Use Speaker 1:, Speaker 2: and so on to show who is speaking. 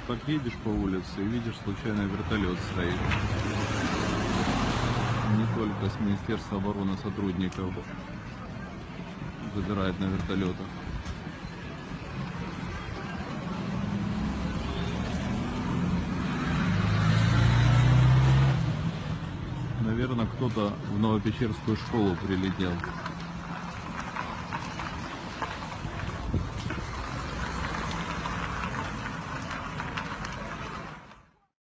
Speaker 1: так едешь по улице и видишь, случайно вертолет стоит. Не только с Министерства обороны сотрудников забирают на вертолетах. Наверное, кто-то в Новопечерскую школу прилетел.